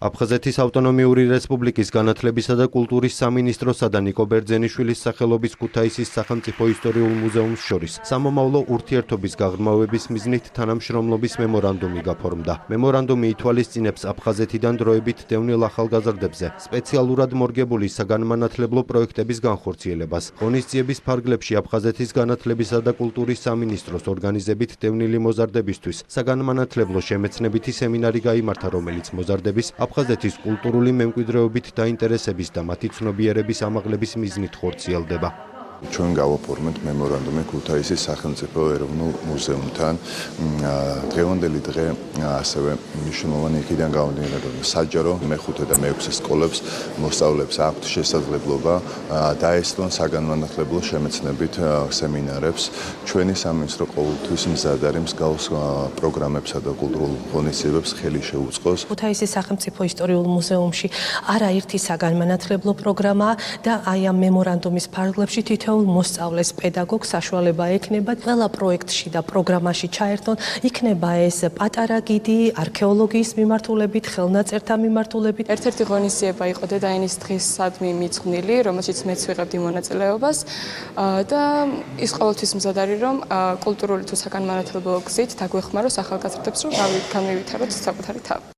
აფხაზეთის ავტონომიური რესპუბლიკის განათლებისა და კულტურის სამინისტროსა და ნიკო ბერძენიშვილის სახელობის ქუთაისის სახელმწიფო ისტორიულ მუზეუმს შორის სამომავლო ურთიერთობის გაღრმავების მიზნით თანამშრომლობის მემორანდუმი გაფორმდა. მემორანდუმი ითვალისწინებს აფხაზეთიდან დროებით დევნილ ახალგაზრდებზე სპეციალურად მორგებული საგანმანათლებლო პროექტების განხორციელებას. ღონისძიების ფარგლებში აფხაზეთის განათლებისა და კულტურის სამინისტროს ორგანიზებით დევნილი მოზარდებისთვის საგანმანათლებლო შემეცნებითი სემინარი გაიმართა, რომელიც მოზარდების აფხაზეთის კულტურული მემკვიდრეობით დაინტერესების და მათი ცნობიერების ამაღლების მიზნით ხორციელდება. ჩვენ გავაფორმეთ მემორანდუმი ქუთაისის სახელმწიფო ეროვნულ მუზეუმთან. დღევანდელი დღე ასევე მნიშვნელოვანი იქიდან გამომდინარე, რომ საჯარო მე-5 და მე-6 სკოლებს მოსწავლეებს აქვთ შესაძლებლობა დაესწრონ საგანმანათლებლო შემეცნებით სემინარებს. ჩვენი სამინისტრო ყოველთვის მზად არის მსგავს პროგრამებსა და კულტურულ ღონისძიებებს ხელი შეუწყოს. ქუთაისის სახელმწიფო ისტორიულ მუზეუმში არაერთი საგანმანათლებლო პროგრამაა და აი ამ მემორანდუმის ფარგლებში თითოეულ მოსწავლეს პედაგოგს საშუალება ექნება ყველა პროექტში და პროგრამაში ჩაერთონ. იქნება ეს პატარა გიდი, არქეოლოგიის მიმართულებით, ხელნაწერთა მიმართულებით. ერთ-ერთი ღონისძიება იყო დედაენის დღისადმი მიძღვნილი, რომელშიც მეც ვიღებდი მონაწილეობას და ის ყოველთვის მზად არის, რომ კულტურული თუ საგანმანათლებლო გზით დაგვეხმაროს ახალგაზრდებს, რომ განმევითაროთ საკუთარი თავი.